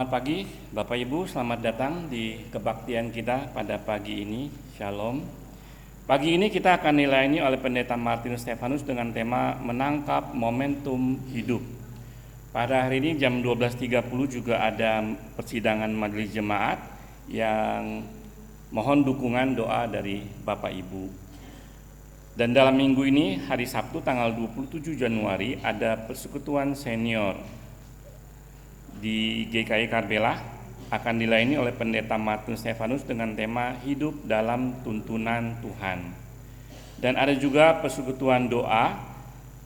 Selamat pagi Bapak Ibu, selamat datang di kebaktian kita pada pagi ini. Shalom. Pagi ini kita akan dilayani oleh Pendeta Martinus Stefanus dengan tema menangkap momentum hidup. Pada hari ini jam 12.30 juga ada persidangan majelis jemaat yang mohon dukungan doa dari Bapak Ibu. Dan dalam minggu ini, hari Sabtu tanggal 27 Januari ada persekutuan senior di GKI Karbela, akan dilayani oleh Pendeta Martinus Stefanus dengan tema hidup dalam tuntunan Tuhan. Dan ada juga persekutuan doa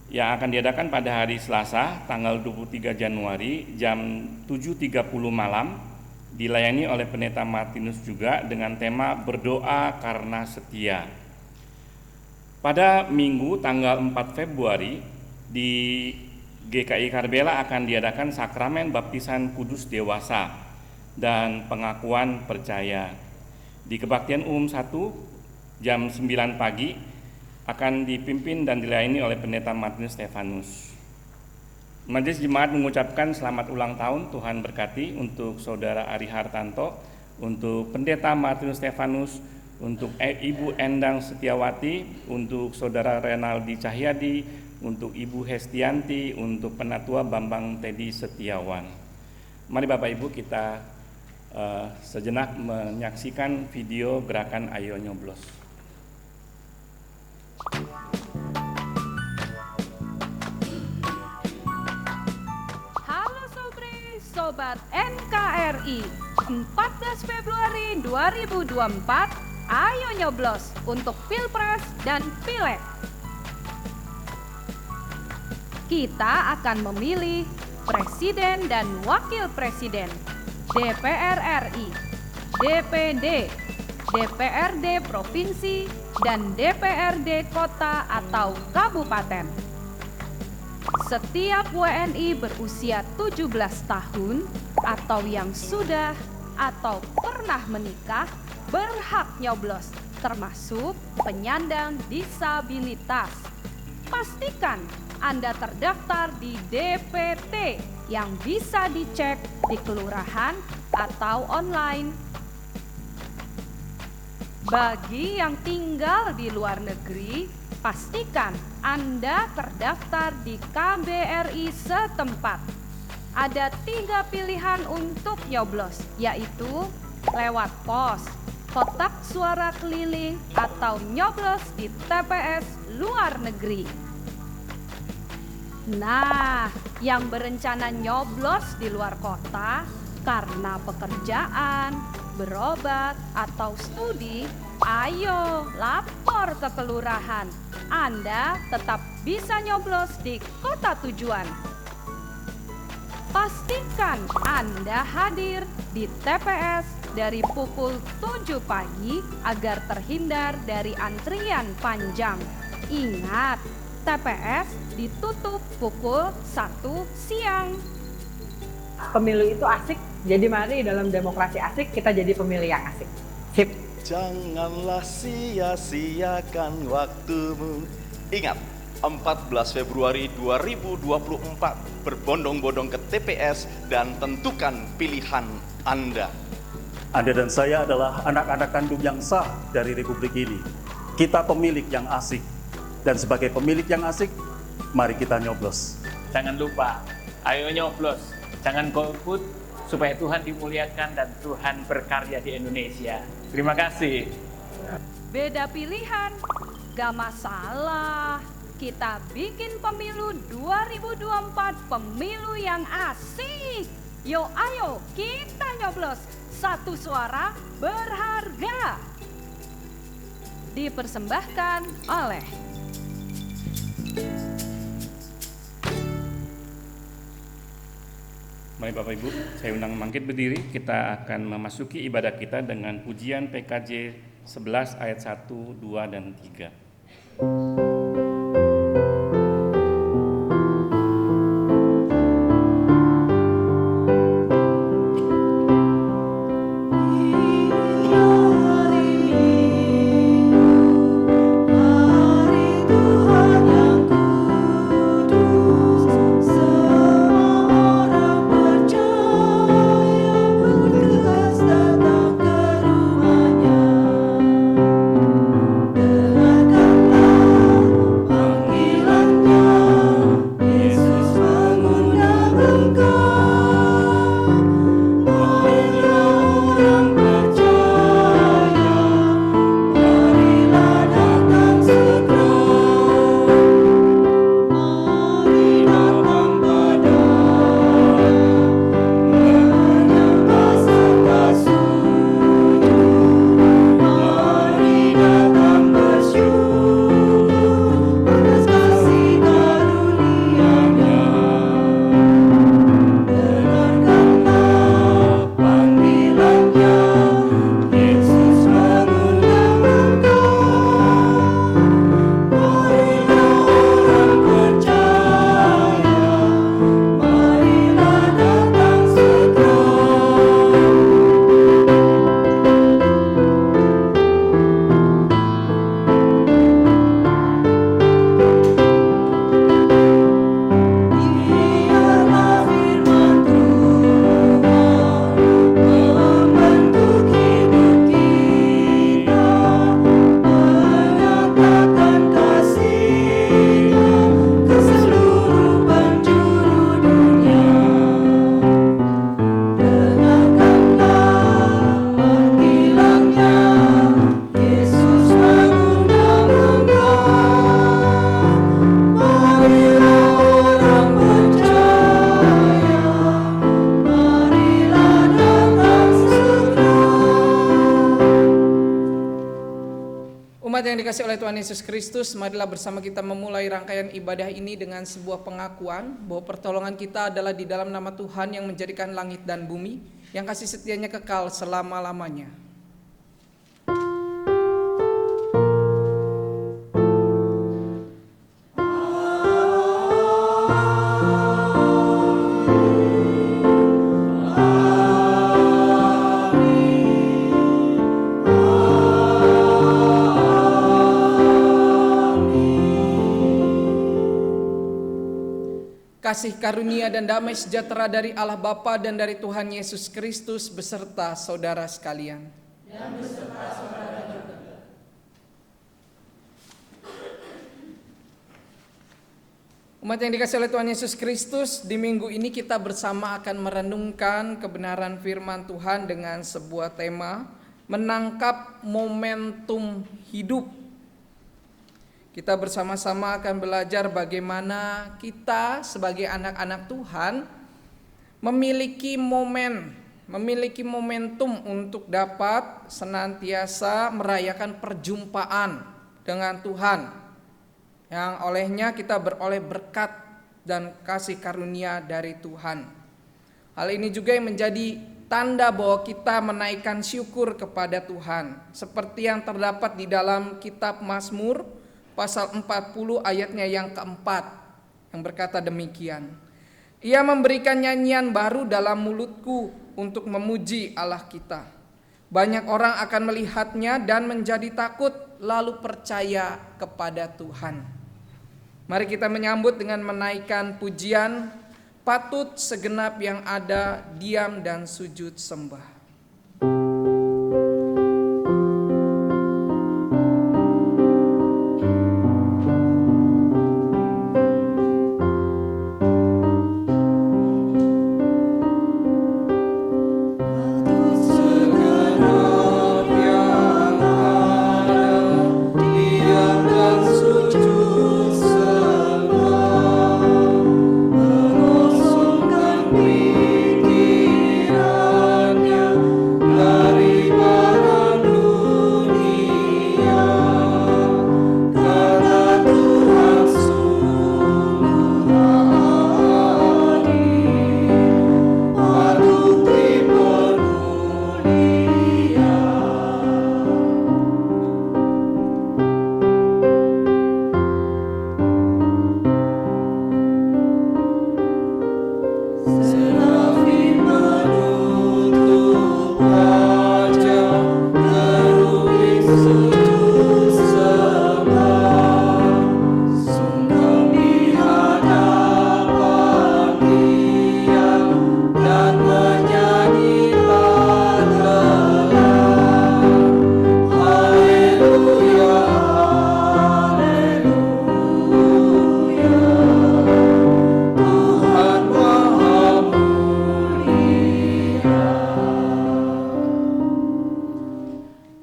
yang akan diadakan pada hari Selasa tanggal 23 Januari jam 7.30 malam, dilayani oleh Pendeta Martinus juga dengan tema berdoa karena setia. Pada Minggu tanggal 4 Februari di GKI Karbela akan diadakan sakramen baptisan kudus dewasa dan pengakuan percaya. Di kebaktian umum 1 jam 9 pagi akan dipimpin dan dilayani oleh Pendeta Martinus Stefanus. Majelis Jemaat mengucapkan selamat ulang tahun, Tuhan berkati untuk Saudara Ari Hartanto, untuk Pendeta Martinus Stefanus, untuk Ibu Endang Setiawati, untuk Saudara Renaldi Cahyadi, untuk Ibu Hestianti, untuk Penatua Bambang Teddy Setiawan. Mari Bapak Ibu kita sejenak menyaksikan video gerakan Ayo Nyoblos. Halo Sobre, Sobat NKRI, 14 Februari 2024, ayo nyoblos untuk Pilpres dan Pileg. Kita akan memilih Presiden dan Wakil Presiden, DPR RI, DPD, DPRD Provinsi, dan DPRD Kota atau Kabupaten. Setiap WNI berusia 17 tahun atau yang sudah atau pernah menikah berhak nyoblos, termasuk penyandang disabilitas. Pastikan Anda terdaftar di DPT yang bisa dicek di kelurahan atau online. Bagi yang tinggal di luar negeri, pastikan Anda terdaftar di KBRI setempat. Ada 3 pilihan untuk nyoblos, yaitu lewat pos, kotak suara keliling, atau nyoblos di TPS luar negeri. Nah, yang berencana nyoblos di luar kota karena pekerjaan, berobat, atau studi, ayo lapor ke kelurahan. Anda tetap bisa nyoblos di kota tujuan. Pastikan Anda hadir di TPS dari pukul 7 pagi agar terhindar dari antrian panjang. Ingat, TPS ditutup pukul 1 siang. Pemilu itu asik, jadi mari dalam demokrasi asik kita jadi pemilih yang asik. Sip. Janganlah sia-siakan waktumu. Ingat, 14 Februari 2024 berbondong-bondong ke TPS dan tentukan pilihan Anda. Anda dan saya adalah anak-anak kandung yang sah dari Republik ini. Kita pemilik yang asik. Dan sebagai pemilik yang asik, mari kita nyoblos. Jangan lupa, ayo nyoblos. Jangan golput supaya Tuhan dimuliakan dan Tuhan berkarya di Indonesia. Terima kasih. Beda pilihan, gak masalah. Kita bikin pemilu 2024 pemilu yang asik. Yo ayo kita nyoblos, satu suara berharga. Dipersembahkan oleh Mari Bapak Ibu, saya undang bangkit berdiri. Kita akan memasuki ibadah kita dengan pujian PKJ 11 ayat 1, 2, dan 3. Semua orang percaya Umat yang dikasihi oleh Tuhan Yesus Kristus, marilah bersama kita memulai rangkaian ibadah ini dengan sebuah pengakuan bahwa pertolongan kita adalah di dalam nama Tuhan yang menjadikan langit dan bumi, yang kasih setianya kekal selama-lamanya. Kasih karunia dan damai sejahtera dari Allah Bapa dan dari Tuhan Yesus Kristus beserta saudara sekalian. Dan beserta saudara juga. Umat yang dikasihi oleh Tuhan Yesus Kristus, di minggu ini kita bersama akan merenungkan kebenaran firman Tuhan dengan sebuah tema, menangkap momentum hidup. Kita bersama-sama akan belajar bagaimana kita sebagai anak-anak Tuhan memiliki momentum untuk dapat senantiasa merayakan perjumpaan dengan Tuhan, yang olehnya kita beroleh berkat dan kasih karunia dari Tuhan. Hal ini juga yang menjadi tanda bahwa kita menaikkan syukur kepada Tuhan, seperti yang terdapat di dalam kitab Mazmur pasal 40 ayatnya yang keempat, yang berkata demikian. Ia memberikan nyanyian baru dalam mulutku untuk memuji Allah kita. Banyak orang akan melihatnya dan menjadi takut, lalu percaya kepada Tuhan. Mari kita menyambut dengan menaikkan pujian, patut segenap yang ada diam dan sujud sembah.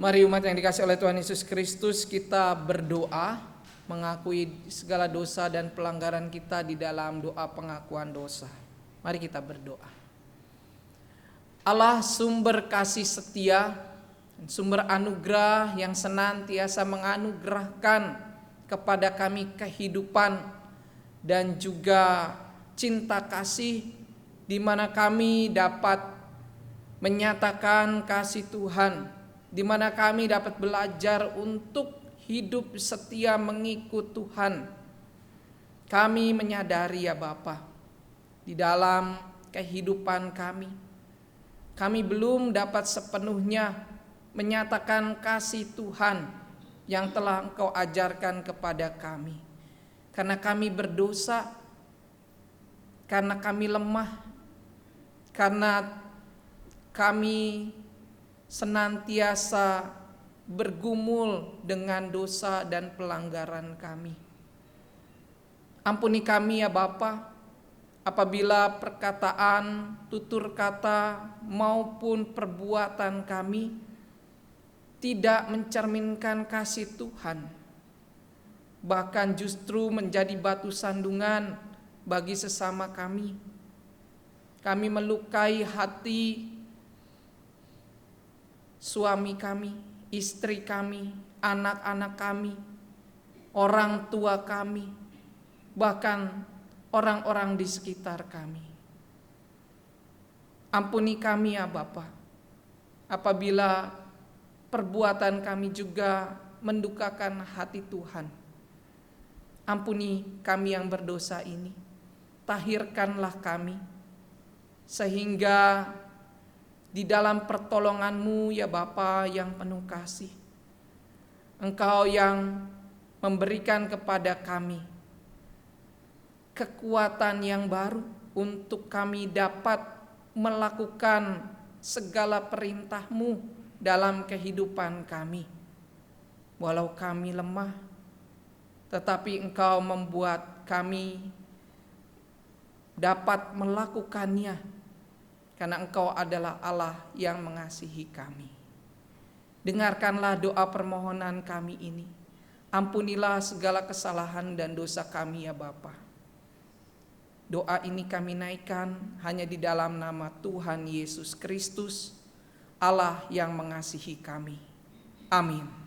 Mari umat yang dikasihi oleh Tuhan Yesus Kristus, kita berdoa mengakui segala dosa dan pelanggaran kita di dalam doa pengakuan dosa. Mari kita berdoa. Allah sumber kasih setia, sumber anugerah yang senantiasa menganugerahkan kepada kami kehidupan dan juga cinta kasih, di mana kami dapat menyatakan kasih Tuhan, di mana kami dapat belajar untuk hidup setia mengikut Tuhan. Kami menyadari ya Bapa, di dalam kehidupan kami belum dapat sepenuhnya menyatakan kasih Tuhan yang telah Engkau ajarkan kepada kami. Karena kami berdosa, karena kami lemah, karena kami senantiasa bergumul dengan dosa dan pelanggaran kami. Ampuni kami ya Bapa, apabila perkataan, tutur kata maupun perbuatan kami tidak mencerminkan kasih Tuhan, bahkan justru menjadi batu sandungan bagi sesama kami. Kami melukai hati suami kami, istri kami, anak-anak kami, orang tua kami, bahkan orang-orang di sekitar kami. Ampuni kami ya Bapa, apabila perbuatan kami juga mendukakan hati Tuhan. Ampuni kami yang berdosa ini, tahirkanlah kami, sehingga di dalam pertolongan-Mu ya Bapa yang penuh kasih, Engkau yang memberikan kepada kami kekuatan yang baru untuk kami dapat melakukan segala perintah-Mu dalam kehidupan kami. Walau kami lemah, tetapi Engkau membuat kami dapat melakukannya, karena Engkau adalah Allah yang mengasihi kami. Dengarkanlah doa permohonan kami ini. Ampunilah segala kesalahan dan dosa kami ya Bapa. Doa ini kami naikkan hanya di dalam nama Tuhan Yesus Kristus, Allah yang mengasihi kami. Amin.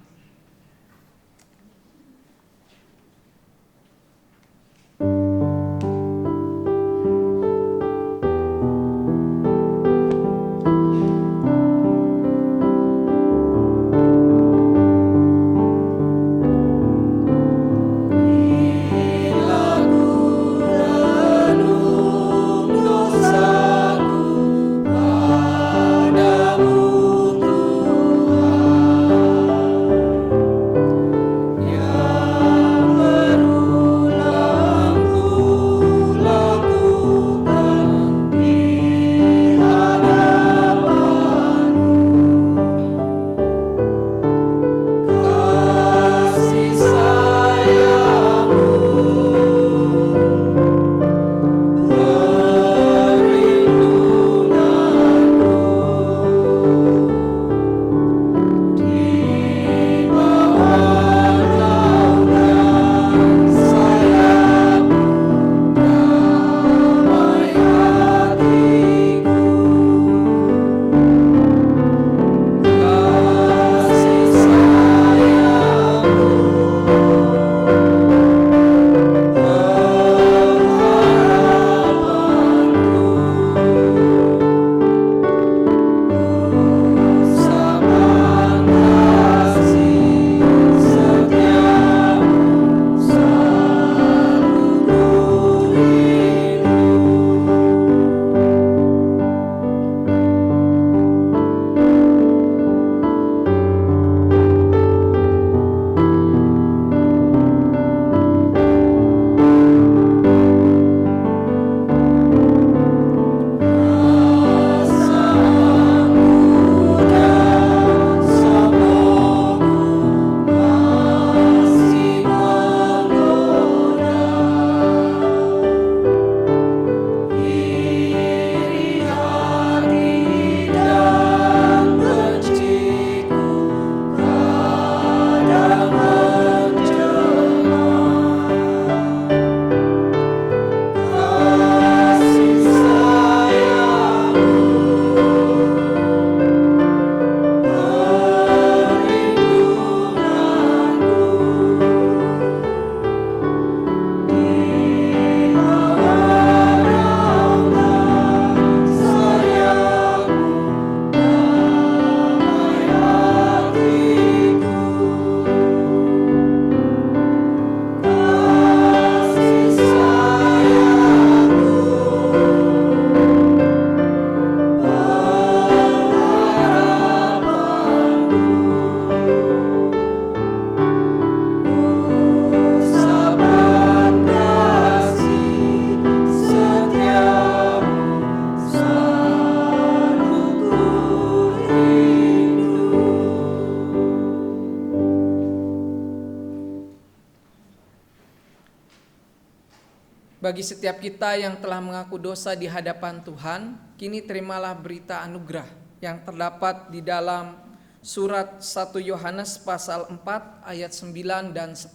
Bagi setiap kita yang telah mengaku dosa di hadapan Tuhan, kini terimalah berita anugerah yang terdapat di dalam surat 1 Yohanes pasal 4 ayat 9 dan 10.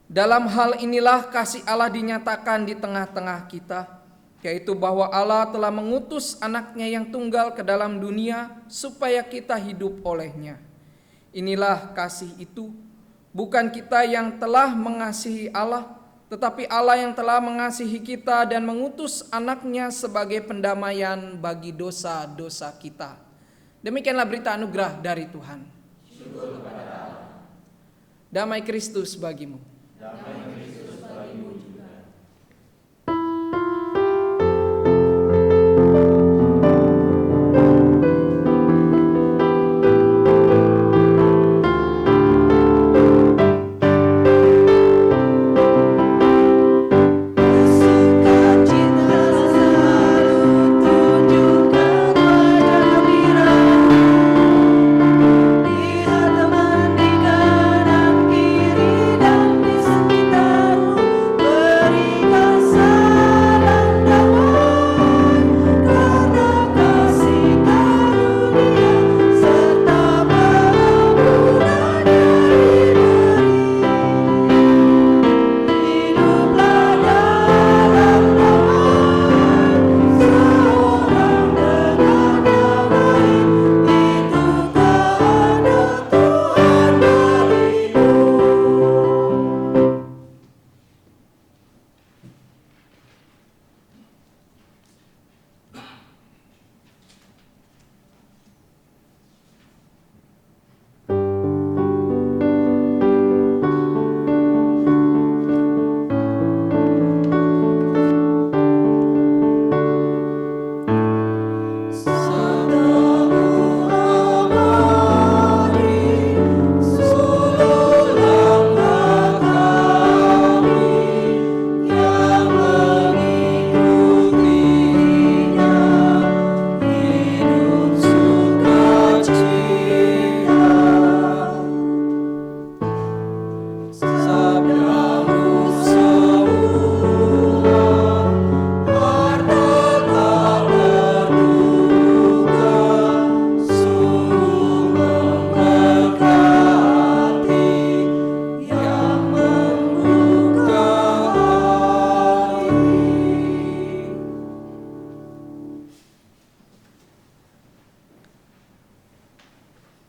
Dalam hal inilah kasih Allah dinyatakan di tengah-tengah kita, yaitu bahwa Allah telah mengutus anaknya yang tunggal ke dalam dunia supaya kita hidup olehnya. Inilah kasih itu, bukan kita yang telah mengasihi Allah, tetapi Allah yang telah mengasihi kita dan mengutus anaknya sebagai pendamaian bagi dosa-dosa kita. Demikianlah berita anugerah dari Tuhan. Damai Kristus bagimu.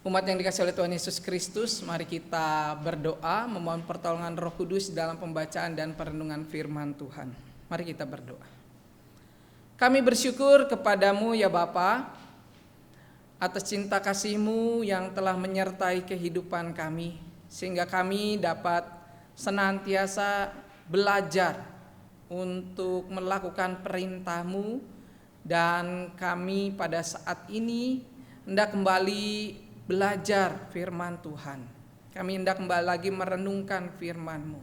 Umat yang dikasihi oleh Tuhan Yesus Kristus, mari kita berdoa memohon pertolongan Roh Kudus dalam pembacaan dan perenungan firman Tuhan. Mari kita berdoa. Kami bersyukur kepadamu ya Bapa, atas cinta kasih-Mu yang telah menyertai kehidupan kami, sehingga kami dapat senantiasa belajar untuk melakukan perintah-Mu, dan kami pada saat ini hendak kembali belajar firman Tuhan. Kami hendak kembali lagi merenungkan firman-Mu.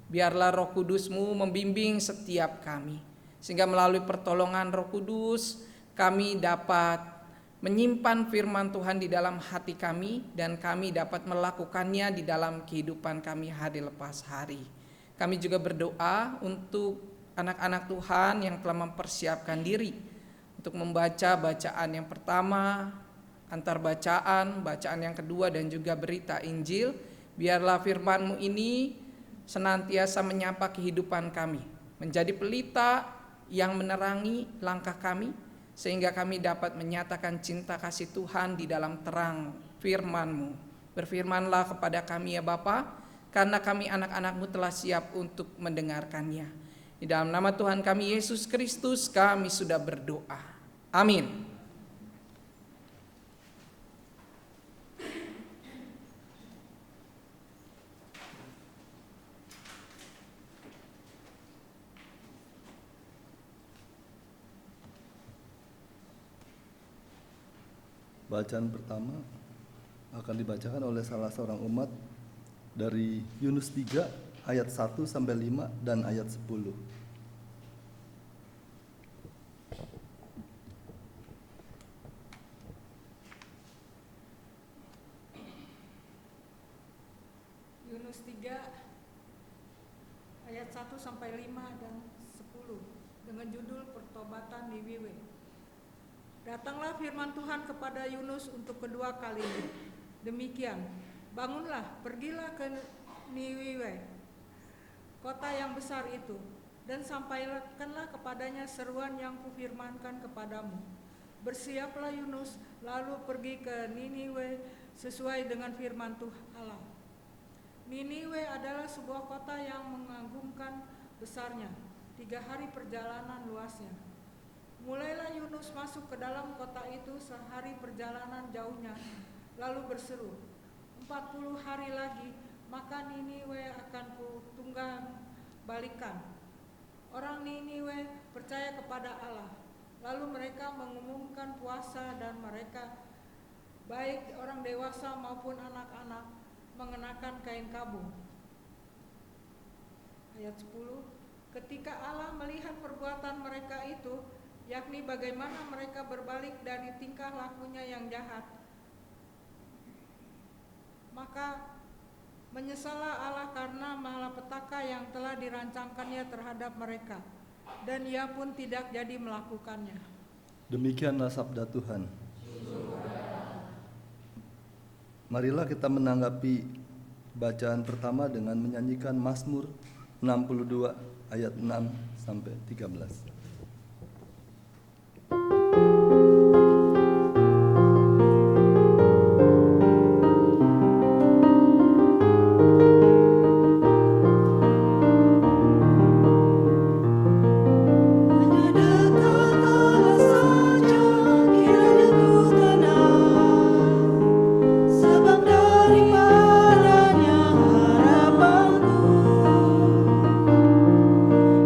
Biarlah Roh Kudus-Mu membimbing setiap kami, sehingga melalui pertolongan Roh Kudus kami dapat menyimpan firman Tuhan di dalam hati kami, dan kami dapat melakukannya di dalam kehidupan kami hari lepas hari. Kami juga berdoa untuk anak-anak Tuhan yang telah mempersiapkan diri untuk membaca bacaan yang pertama, antar bacaan yang kedua, dan juga berita Injil. Biarlah firman-Mu ini senantiasa menyapa kehidupan kami, menjadi pelita yang menerangi langkah kami, sehingga kami dapat menyatakan cinta kasih Tuhan di dalam terang firman-Mu. Berfirmanlah kepada kami ya Bapa, karena kami anak-anak-Mu telah siap untuk mendengarkannya. Di dalam nama Tuhan kami Yesus Kristus kami sudah berdoa. Amin. Bacaan pertama akan dibacakan oleh salah seorang umat dari Yunus 3 ayat 1 sampai 5 dan ayat 10. Yunus 3 ayat 1 sampai 5 dan 10 dengan judul Pertobatan Niniwe. Datanglah firman Tuhan kepada Yunus untuk kedua kalinya. Demikian, bangunlah, pergilah ke Niniwe, kota yang besar itu, Dan sampaikanlah kepadanya seruan yang kufirmankan kepadamu. Bersiaplah Yunus, lalu pergi ke Niniwe sesuai dengan firman Tuhan Allah. Niniwe adalah sebuah kota yang mengagumkan besarnya, 3 hari perjalanan luasnya. Mulailah Yunus masuk ke dalam kota itu sehari perjalanan jauhnya, lalu berseru, 40 hari lagi, maka Niniwe akan kutunggang balikan. Orang Niniwe percaya kepada Allah, lalu mereka mengumumkan puasa dan mereka, baik orang dewasa maupun anak-anak, mengenakan kain kabung. Ayat 10, ketika Allah melihat perbuatan mereka itu, yakni bagaimana mereka berbalik dari tingkah lakunya yang jahat, maka menyesallah Allah karena malapetaka yang telah dirancangkannya terhadap mereka, dan ia pun tidak jadi melakukannya. Demikianlah sabda Tuhan. Marilah kita menanggapi bacaan pertama dengan menyanyikan Mazmur 62 ayat 6 sampai 13.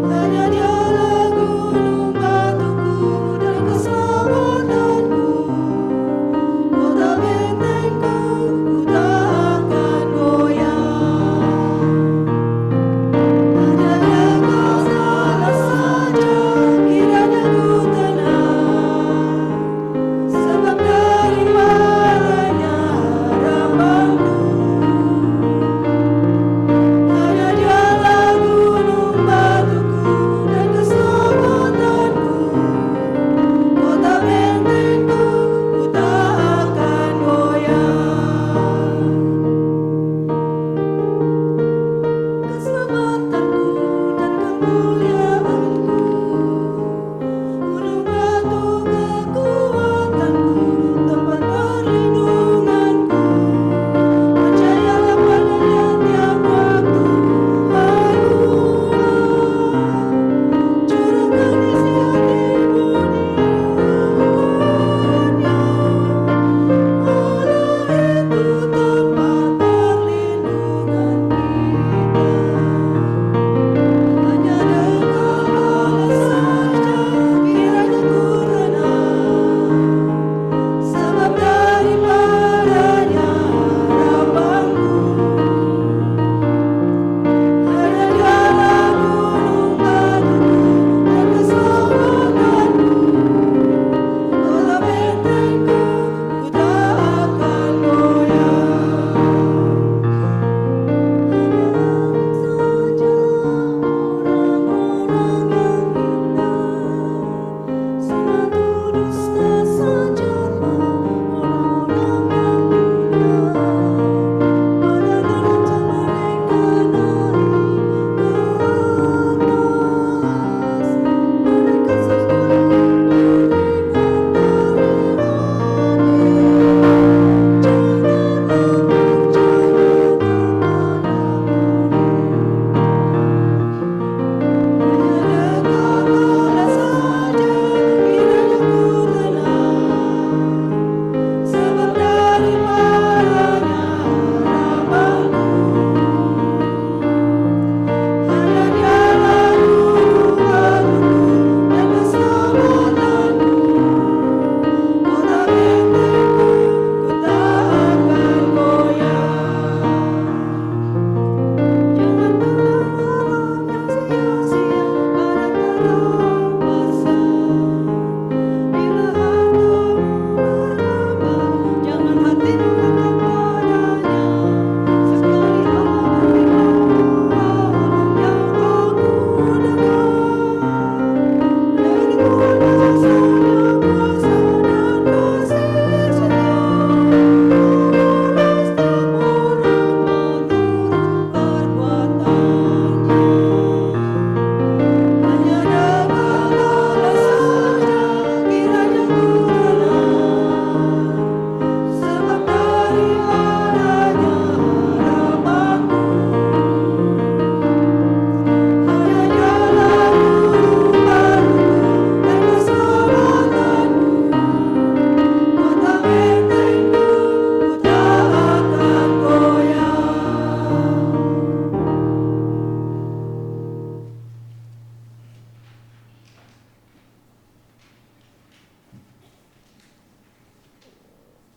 Hanya Dia lagu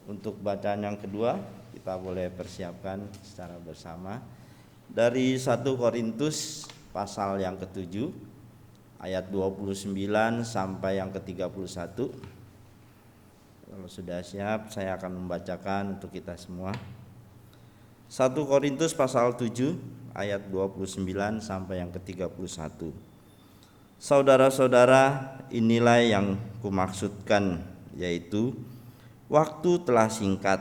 Untuk bacaan yang kedua, kita boleh persiapkan secara bersama dari 1 Korintus pasal yang ke-7 ayat 29 sampai yang ke-31. Kalau sudah siap, saya akan membacakan untuk kita semua. 1 Korintus pasal 7 ayat 29 sampai yang ke-31. Saudara-saudara, inilah yang kumaksudkan, yaitu waktu telah singkat.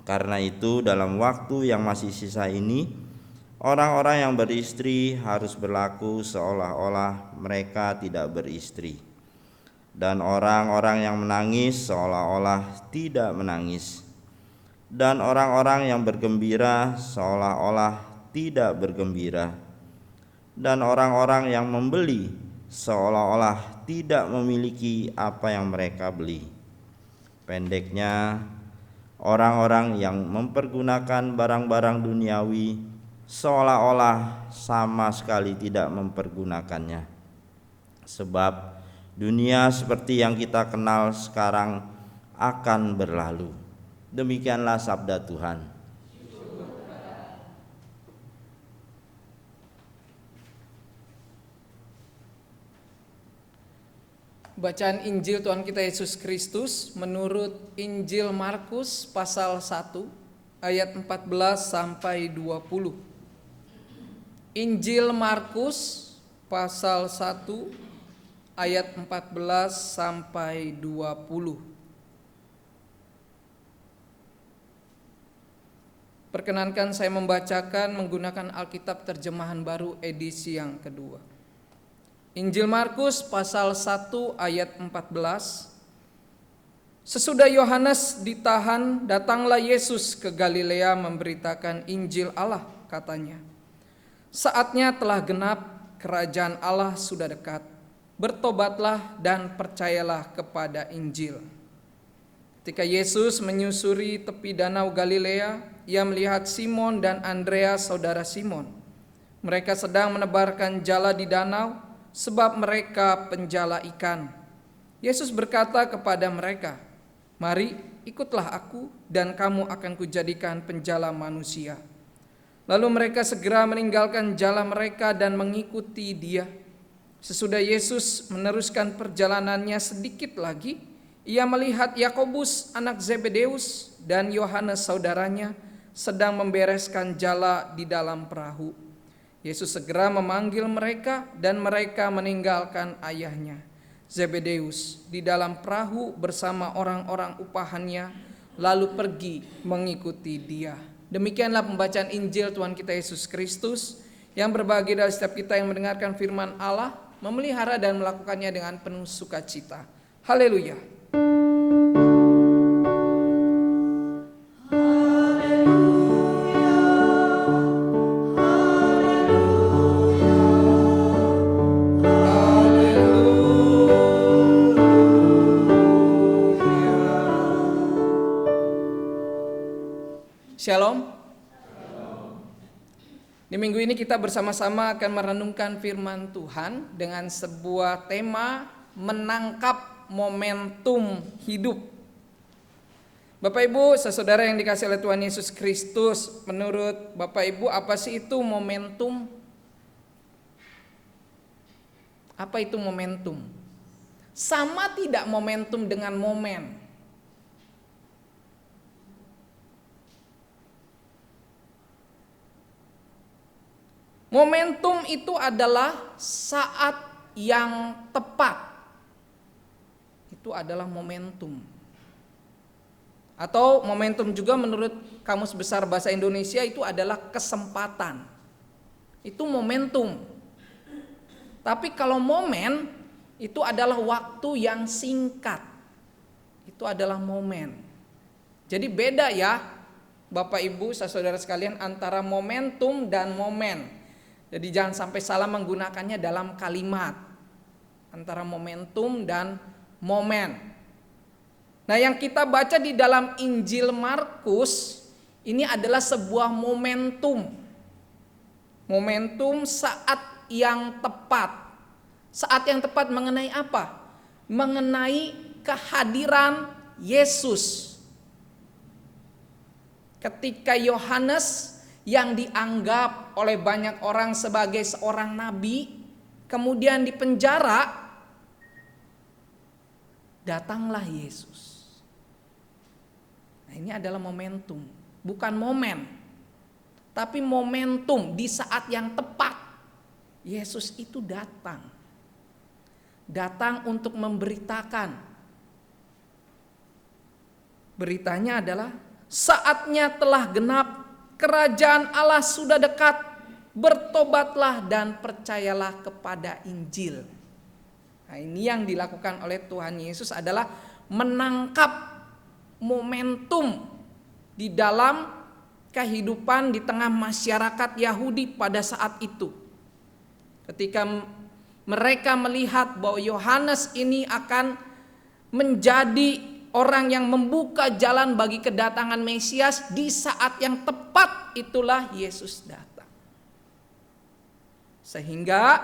Karena itu dalam waktu yang masih sisa ini, orang-orang yang beristri harus berlaku seolah-olah mereka tidak beristri, dan orang-orang yang menangis seolah-olah tidak menangis, dan orang-orang yang bergembira seolah-olah tidak bergembira, dan orang-orang yang membeli seolah-olah tidak memiliki apa yang mereka beli. Pendeknya, orang-orang yang mempergunakan barang-barang duniawi seolah-olah sama sekali tidak mempergunakannya. Sebab dunia seperti yang kita kenal sekarang akan berlalu. Demikianlah sabda Tuhan. Bacaan Injil Tuhan kita Yesus Kristus menurut Injil Markus pasal 1 ayat 14 sampai 20. Injil Markus pasal 1 ayat 14 sampai 20. Perkenankan saya membacakan menggunakan Alkitab Terjemahan Baru edisi yang kedua. Injil Markus pasal 1 ayat 14. Sesudah Yohanes ditahan, datanglah Yesus ke Galilea memberitakan Injil Allah, katanya. Saatnya telah genap, kerajaan Allah sudah dekat. Bertobatlah dan percayalah kepada Injil. Ketika Yesus menyusuri tepi danau Galilea, ia melihat Simon dan Andreas saudara Simon. Mereka sedang menebarkan jala di danau, sebab mereka penjala ikan. Yesus berkata kepada mereka, "Mari, ikutlah aku dan kamu akan kujadikan penjala manusia." Lalu mereka segera meninggalkan jala mereka dan mengikuti Dia. Sesudah Yesus meneruskan perjalanannya sedikit lagi, ia melihat Yakobus anak Zebedeus dan Yohanes saudaranya sedang membereskan jala di dalam perahu. Yesus segera memanggil mereka dan mereka meninggalkan ayahnya Zebedeus di dalam perahu bersama orang-orang upahannya, lalu pergi mengikuti Dia. Demikianlah pembacaan Injil Tuhan kita Yesus Kristus, yang berbagi dari setiap kita yang mendengarkan firman Allah, memelihara dan melakukannya dengan penuh sukacita. Haleluya. Shalom. Di minggu ini kita bersama-sama akan merenungkan firman Tuhan dengan sebuah tema menangkap momentum hidup. Bapak Ibu, saudara yang dikasihi oleh Tuhan Yesus Kristus, menurut Bapak Ibu apa sih itu momentum? Apa itu momentum? Sama tidak momentum dengan momen? Momentum itu adalah saat yang tepat. Itu adalah momentum. Atau momentum juga menurut Kamus Besar Bahasa Indonesia itu adalah kesempatan. Itu momentum. Tapi kalau momen itu adalah waktu yang singkat. Itu adalah momen. Jadi beda ya Bapak Ibu saudara sekalian antara momentum dan momen. Jadi jangan sampai salah menggunakannya dalam kalimat antara momentum dan momen. Nah, yang kita baca di dalam Injil Markus ini adalah sebuah momentum. Momentum saat yang tepat. Saat yang tepat mengenai apa? Mengenai kehadiran Yesus ketika Yohanes yang dianggap oleh banyak orang sebagai seorang nabi kemudian dipenjara, datanglah Yesus. Nah, ini adalah momentum, bukan momen, tapi momentum di saat yang tepat. Yesus itu datang untuk memberitakan. Beritanya adalah saatnya telah genap, kerajaan Allah sudah dekat, bertobatlah dan percayalah kepada Injil. Nah, ini yang dilakukan oleh Tuhan Yesus adalah menangkap momentum di dalam kehidupan di tengah masyarakat Yahudi pada saat itu. Ketika mereka melihat bahwa Yohanes ini akan menjadi orang yang membuka jalan bagi kedatangan Mesias, di saat yang tepat itulah Yesus datang. Sehingga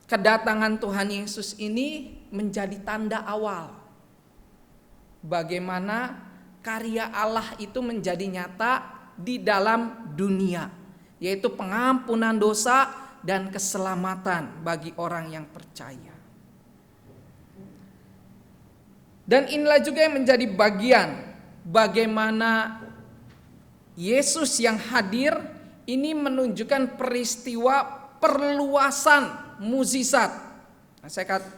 kedatangan Tuhan Yesus ini menjadi tanda awal bagaimana karya Allah itu menjadi nyata di dalam dunia, yaitu pengampunan dosa dan keselamatan bagi orang yang percaya. Dan inilah juga yang menjadi bagian bagaimana Yesus yang hadir ini menunjukkan peristiwa perluasan mukjizat. Nah,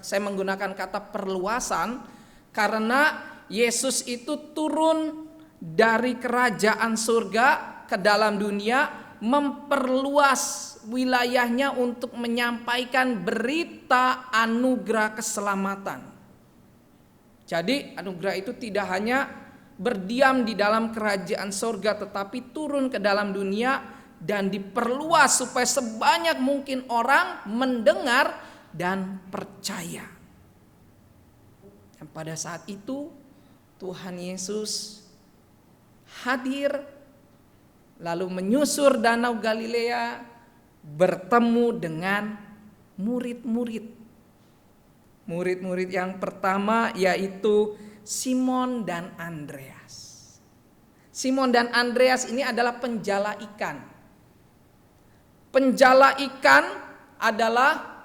saya menggunakan kata perluasan karena Yesus itu turun dari kerajaan surga ke dalam dunia, memperluas wilayahnya untuk menyampaikan berita anugerah keselamatan. Jadi anugerah itu tidak hanya berdiam di dalam kerajaan surga, tetapi turun ke dalam dunia dan diperluas supaya sebanyak mungkin orang mendengar dan percaya. Dan pada saat itu Tuhan Yesus hadir lalu menyusur danau Galilea, bertemu dengan murid-murid. Murid-murid yang pertama yaitu Simon dan Andreas. Simon dan Andreas ini adalah penjala ikan. Penjala ikan adalah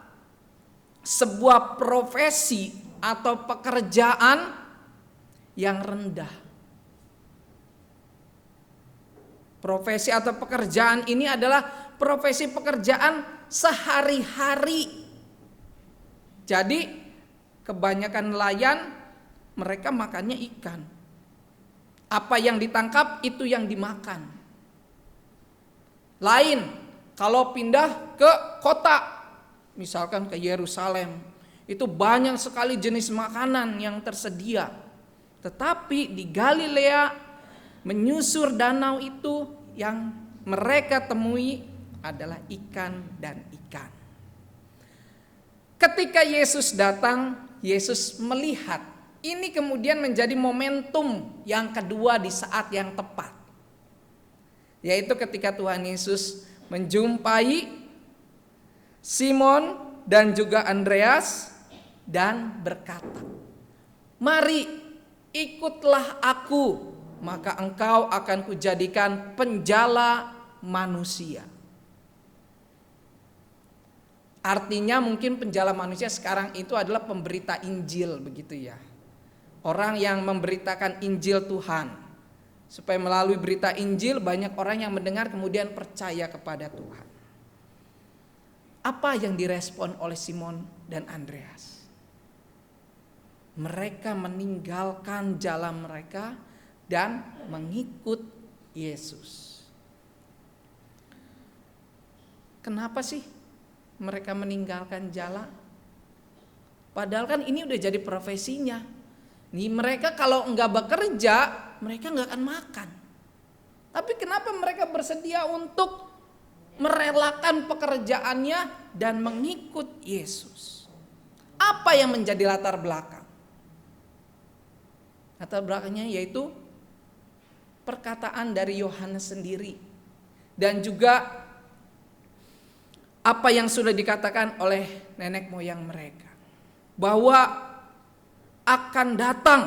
sebuah profesi atau pekerjaan yang rendah. Profesi atau pekerjaan ini adalah profesi pekerjaan sehari-hari. Jadi kebanyakan nelayan mereka makannya ikan. Apa yang ditangkap itu yang dimakan. Lain kalau pindah ke kota, misalkan ke Yerusalem, itu banyak sekali jenis makanan yang tersedia. Tetapi di Galilea menyusur danau itu yang mereka temui adalah ikan dan ikan. Ketika Yesus datang, Yesus melihat. Ini kemudian menjadi momentum yang kedua di saat yang tepat. Yaitu ketika Tuhan Yesus menjumpai Simon dan juga Andreas dan berkata, "Mari ikutlah aku, maka engkau akan kujadikan penjala manusia." Artinya mungkin penjala manusia sekarang itu adalah pemberita Injil, begitu ya. Orang yang memberitakan Injil Tuhan. Supaya melalui berita Injil banyak orang yang mendengar kemudian percaya kepada Tuhan. Apa yang direspon oleh Simon dan Andreas? Mereka meninggalkan jalan mereka dan mengikut Yesus. Kenapa sih mereka meninggalkan jalan? Padahal kan ini udah jadi profesinya. Nih mereka kalau enggak bekerja, mereka enggak akan makan. Tapi kenapa mereka bersedia untuk merelakan pekerjaannya dan mengikut Yesus? Apa yang menjadi latar belakang? Latar belakangnya yaitu perkataan dari Yohanes sendiri dan juga apa yang sudah dikatakan oleh nenek moyang mereka, bahwa akan datang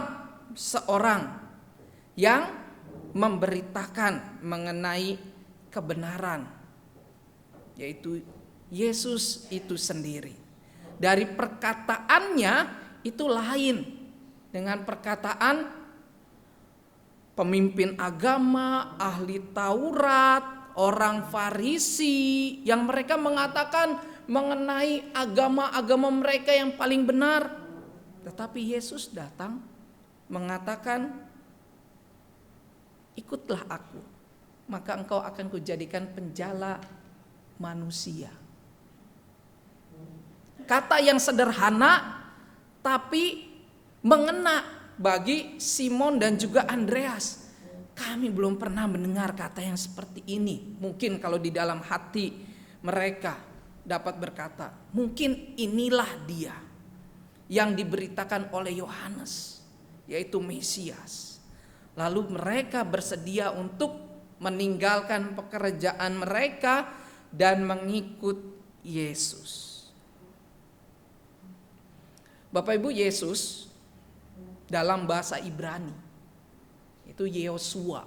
seorang yang memberitakan mengenai kebenaran, yaitu Yesus itu sendiri. Dari perkataannya itu lain dengan perkataan pemimpin agama, ahli Taurat, orang Farisi yang mereka mengatakan mengenai agama-agama mereka yang paling benar. Tetapi Yesus datang mengatakan, ikutlah aku, maka engkau akan kujadikan penjala manusia. Kata yang sederhana tapi mengena bagi Simon dan juga Andreas. Kami belum pernah mendengar kata yang seperti ini. Mungkin kalau di dalam hati mereka dapat berkata, mungkin inilah dia yang diberitakan oleh Yohanes, yaitu Mesias. Lalu mereka bersedia untuk meninggalkan pekerjaan mereka dan mengikut Yesus. Bapak Ibu, Yesus dalam bahasa Ibrani itu Yehosua,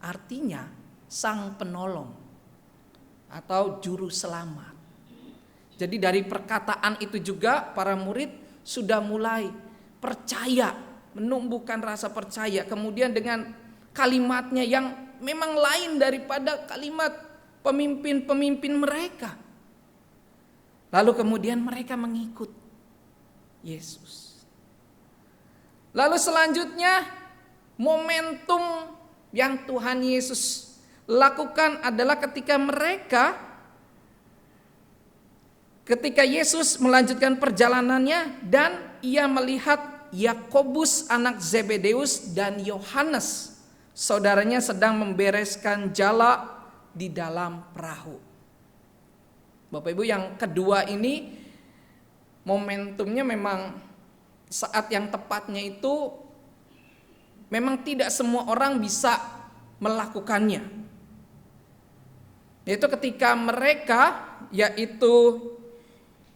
artinya sang penolong atau juru selamat. Jadi dari perkataan itu juga para murid sudah mulai percaya, menumbuhkan rasa percaya. Kemudian dengan kalimatnya yang memang lain daripada kalimat pemimpin-pemimpin mereka. Lalu kemudian mereka mengikut Yesus. Lalu selanjutnya momentum yang Tuhan Yesus lakukan adalah ketika Yesus melanjutkan perjalanannya dan ia melihat Yakobus anak Zebedeus dan Yohanes saudaranya sedang membereskan jala di dalam perahu. Bapak Ibu, yang kedua ini momentumnya memang saat yang tepatnya itu memang tidak semua orang bisa melakukannya. Yaitu ketika mereka, yaitu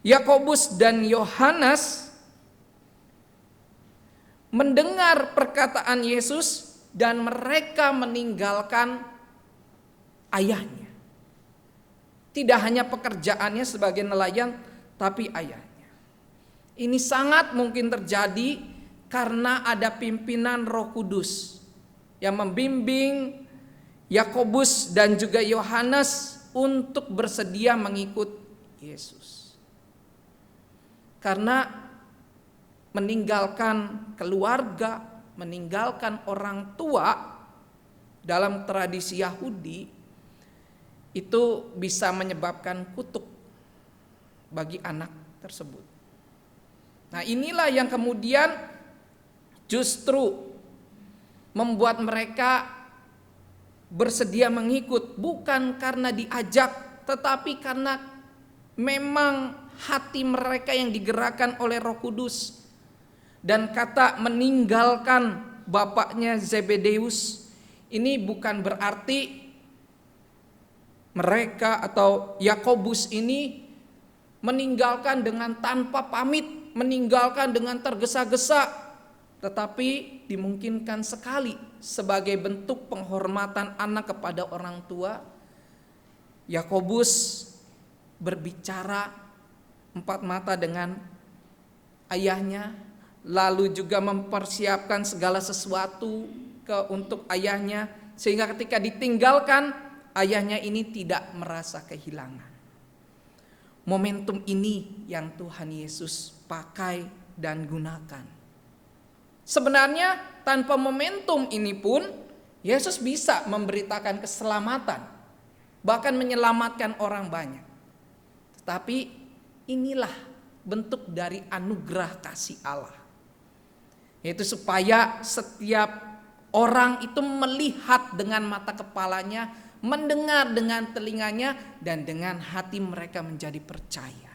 Yakobus dan Yohanes mendengar perkataan Yesus dan mereka meninggalkan ayahnya. Tidak hanya pekerjaannya sebagai nelayan, tapi ayahnya. Ini sangat mungkin terjadi karena ada pimpinan Roh Kudus yang membimbing Yakobus dan juga Yohanes untuk bersedia mengikut Yesus. Karena meninggalkan keluarga, meninggalkan orang tua dalam tradisi Yahudi itu bisa menyebabkan kutuk bagi anak tersebut. Nah, inilah yang kemudian justru membuat mereka bersedia mengikut, bukan karena diajak, tetapi karena memang hati mereka yang digerakkan oleh Roh Kudus. Dan kata meninggalkan bapaknya Zebedeus ini bukan berarti mereka atau Yakobus ini meninggalkan dengan tanpa pamit, meninggalkan dengan tergesa-gesa, tetapi dimungkinkan sekali sebagai bentuk penghormatan anak kepada orang tua. Yakobus berbicara empat mata dengan ayahnya, lalu juga mempersiapkan segala sesuatu untuk ayahnya, sehingga ketika ditinggalkan ayahnya ini tidak merasa kehilangan. Momentum ini yang Tuhan Yesus pakai dan gunakan. Sebenarnya tanpa momentum ini pun Yesus bisa memberitakan keselamatan, bahkan menyelamatkan orang banyak. Tetapi inilah bentuk dari anugerah kasih Allah, yaitu supaya setiap orang itu melihat dengan mata kepalanya, mendengar dengan telinganya, dan dengan hati mereka menjadi percaya.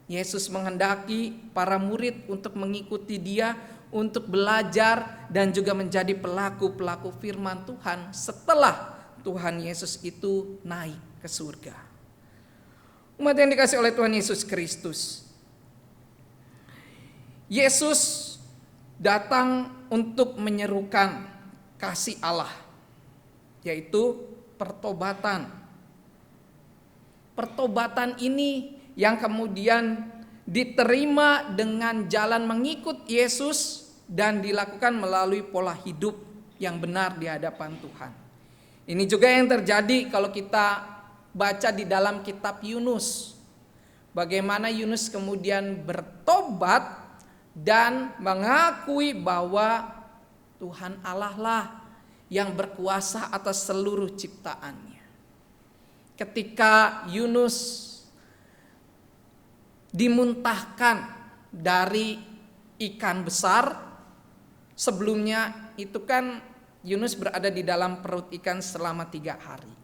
Yesus menghendaki para murid untuk mengikuti Dia, untuk belajar dan juga menjadi pelaku-pelaku firman Tuhan setelah Tuhan Yesus itu naik ke surga. Umat yang dikasihi oleh Tuhan Yesus Kristus, Yesus datang untuk menyerukan kasih Allah, yaitu pertobatan. Pertobatan ini yang kemudian diterima dengan jalan mengikut Yesus dan dilakukan melalui pola hidup yang benar di hadapan Tuhan. Ini juga yang terjadi kalau kita baca di dalam kitab Yunus. Bagaimana Yunus kemudian bertobat dan mengakui bahwa Tuhan Allah lah yang berkuasa atas seluruh ciptaannya. Ketika Yunus dimuntahkan dari ikan besar, sebelumnya itu kan Yunus berada di dalam perut ikan selama 3 hari.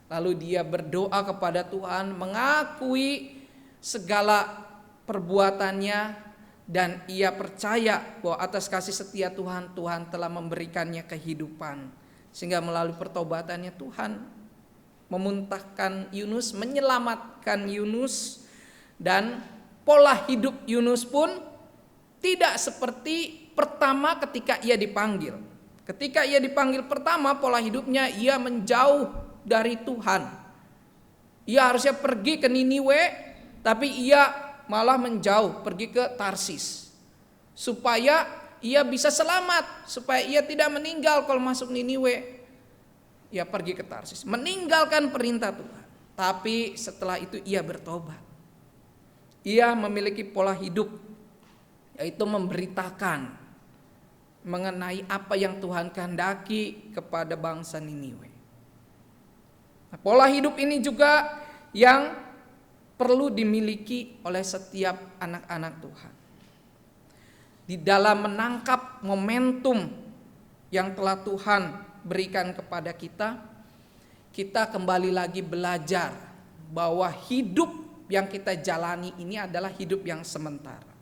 Lalu dia berdoa kepada Tuhan, mengakui segala perbuatannya, dan ia percaya bahwa atas kasih setia Tuhan, Tuhan telah memberikannya kehidupan. Sehingga melalui pertobatannya Tuhan memuntahkan Yunus, menyelamatkan Yunus, dan pola hidup Yunus pun tidak seperti pertama ketika ia dipanggil. Ketika ia dipanggil pertama, pola hidupnya ia menjauh dari Tuhan. Ia harusnya pergi ke Niniwe, tapi ia malah menjauh, pergi ke Tarsis, supaya ia bisa selamat, supaya ia tidak meninggal kalau masuk Niniwe. Ia pergi ke Tarsis, meninggalkan perintah Tuhan. Tapi setelah itu ia bertobat. Ia memiliki pola hidup, yaitu memberitakan mengenai apa yang Tuhan kehendaki kepada bangsa Niniwe. Nah, pola hidup ini juga yang perlu dimiliki oleh setiap anak-anak Tuhan. Di dalam menangkap momentum yang telah Tuhan berikan kepada kita, kita kembali lagi belajar bahwa hidup yang kita jalani ini adalah hidup yang sementara.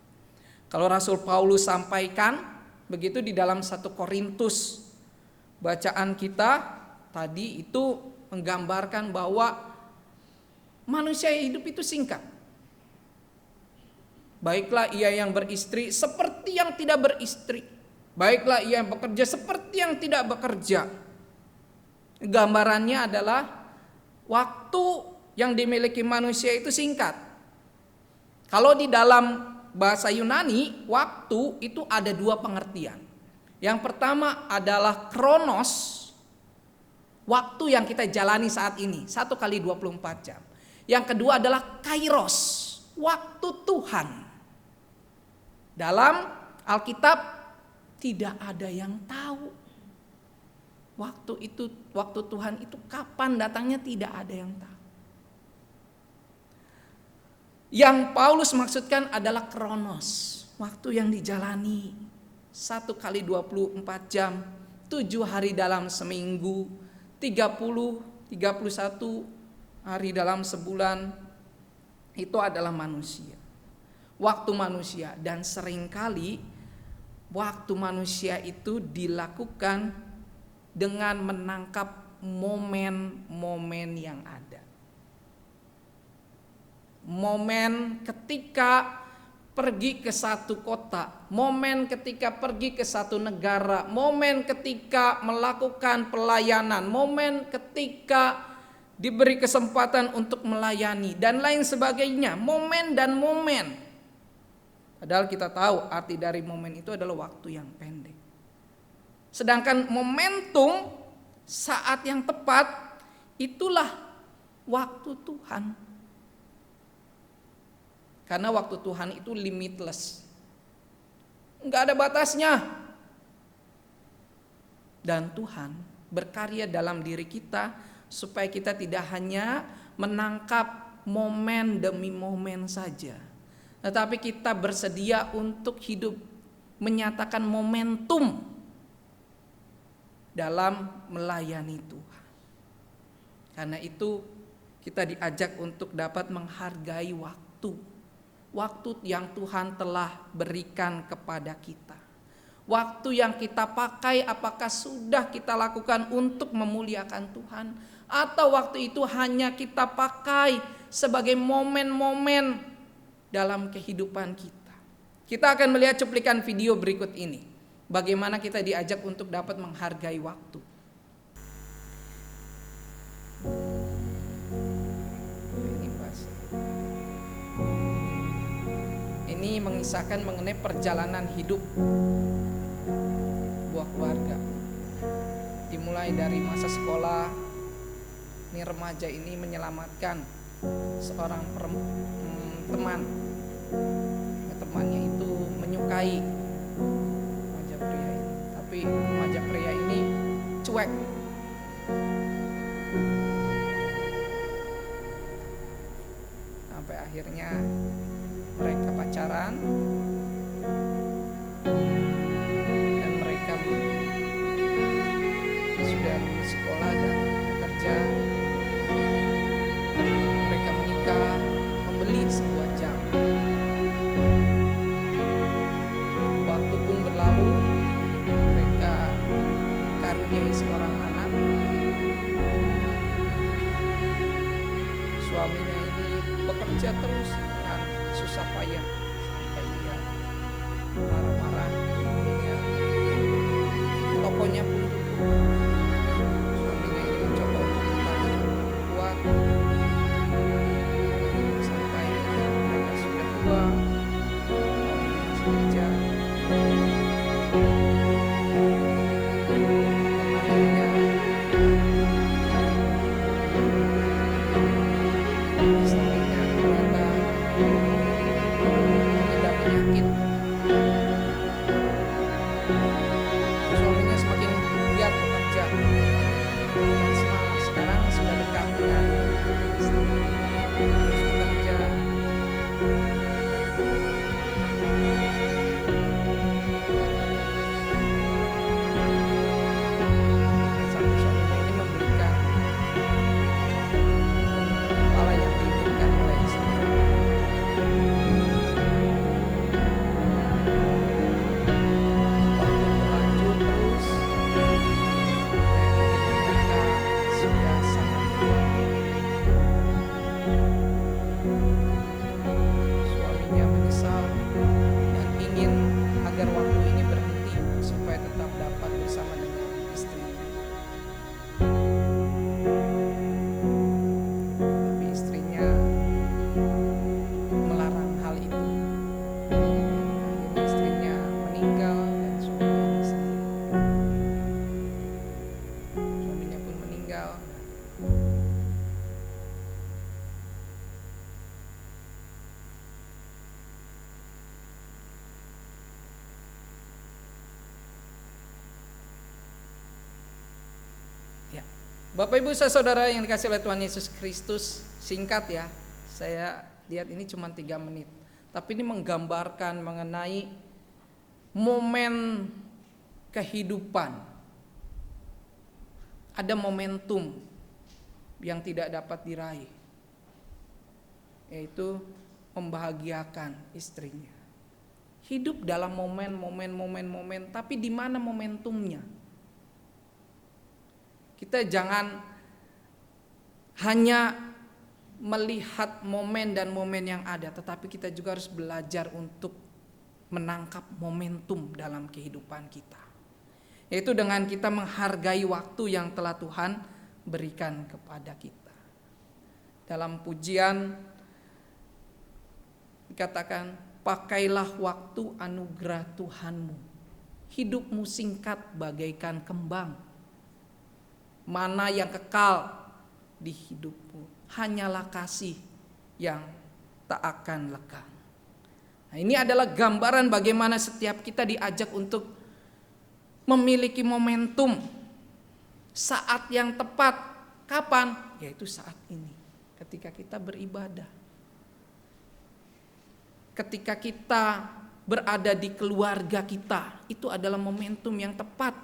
Kalau Rasul Paulus sampaikan begitu di dalam 1 Korintus, bacaan kita tadi itu menggambarkan bahwa manusia hidup itu singkat. Baiklah ia yang beristri seperti yang tidak beristri. Baiklah ia yang bekerja seperti yang tidak bekerja. Gambarannya adalah waktu yang dimiliki manusia itu singkat. Kalau di dalam bahasa Yunani, waktu itu ada 2 pengertian. Yang pertama adalah kronos, waktu yang kita jalani saat ini, 1 kali 24 jam. Yang kedua adalah kairos, waktu Tuhan. Dalam Alkitab tidak ada yang tahu waktu Tuhan itu kapan datangnya, tidak ada yang tahu. Yang Paulus maksudkan adalah kronos, waktu yang dijalani 1 kali 24 jam, 7 hari dalam seminggu, 31 hari dalam sebulan, itu adalah manusia. Waktu manusia, dan seringkali waktu manusia itu dilakukan dengan menangkap momen-momen yang ada. Momen ketika pergi ke satu kota, momen ketika pergi ke satu negara, momen ketika melakukan pelayanan, momen ketika diberi kesempatan untuk melayani, dan lain sebagainya. Momen dan momen. Padahal kita tahu arti dari momen itu adalah waktu yang pendek. Sedangkan momentum saat yang tepat itulah waktu Tuhan. Karena waktu Tuhan itu limitless, enggak ada batasnya. Dan Tuhan berkarya dalam diri kita supaya kita tidak hanya menangkap momen demi momen saja, tetapi kita bersedia untuk hidup menyatakan momentum dalam melayani Tuhan. Karena itu kita diajak untuk dapat menghargai waktu yang Tuhan telah berikan kepada kita. Waktu yang kita pakai apakah sudah kita lakukan untuk memuliakan Tuhan, atau waktu itu hanya kita pakai sebagai momen-momen dalam kehidupan kita. Kita akan melihat cuplikan video berikut ini. bagaimana kita diajak untuk dapat menghargai waktu. Ini mengisahkan mengenai perjalanan hidup buah keluarga. Dimulai dari masa sekolah, ini remaja ini menyelamatkan seorang teman. Temannya itu menyukai remaja pria ini, tapi remaja pria ini cuek. Sampai akhirnya mereka pacaran dan mereka sudah lulus sekolah dan bekerja. Mereka menikah, membeli sebuah jam. Waktu pun berlalu, mereka karuniai seorang anak. Suaminya ini bekerja terus dengan susah payah sampai dia marah-marah. Tokonya pun tutup. Suaminya ini mencoba untuk bertahan kuat sampai mereka sudah tua, masih kerja. Akhirnya istrinya ternyata mengidap penyakit. Suaminya semakin giat bekerja dan sekarang sudah dekat dengan istri, terus bekerja. Sampai suaminya ini memberikan kepala yang diinginkan oleh istri. Waktu berlanjut terus, mereka sudah sangat tua. Suaminya menyesal dan ingin agar waktu ini berhenti supaya tetap dapat bersama dengan istrinya. Tapi istrinya melarang hal itu. Akhirnya istrinya meninggal dan suaminya sendiri. Suaminya pun meninggal. Ya, Bapak Ibu saudara yang dikasih oleh Tuhan Yesus Kristus, singkat ya. Saya lihat ini cuma 3 menit. Tapi ini menggambarkan mengenai momen kehidupan. Ada momentum yang tidak dapat diraih, yaitu membahagiakan istrinya. Hidup dalam momen, tapi di mana momentumnya? Kita jangan hanya melihat momen dan momen yang ada, tetapi kita juga harus belajar untuk menangkap momentum dalam kehidupan kita, yaitu dengan kita menghargai waktu yang telah Tuhan berikan kepada kita. Dalam pujian dikatakan, pakailah waktu anugerah Tuhanmu, hidupmu singkat bagaikan kembang. Mana yang kekal di hidupmu, hanyalah kasih yang tak akan lekang. Nah, ini adalah gambaran bagaimana setiap kita diajak untuk memiliki momentum saat yang tepat. Kapan? Yaitu saat ini, ketika kita beribadah, ketika kita berada di keluarga kita. Itu adalah momentum yang tepat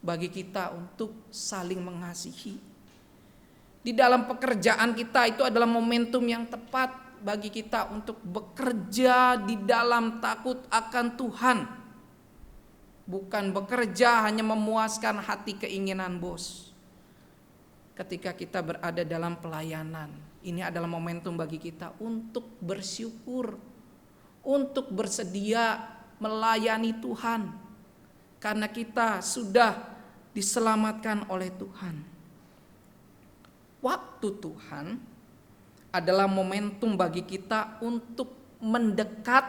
bagi kita untuk saling mengasihi. Di dalam pekerjaan kita, itu adalah momentum yang tepat bagi kita untuk bekerja di dalam takut akan Tuhan. Bukan bekerja hanya memuaskan hati keinginan bos. Ketika kita berada dalam pelayanan, ini adalah momentum bagi kita untuk bersyukur, untuk bersedia melayani Tuhan. karena kita sudah diselamatkan oleh Tuhan. Waktu Tuhan adalah momentum bagi kita untuk mendekat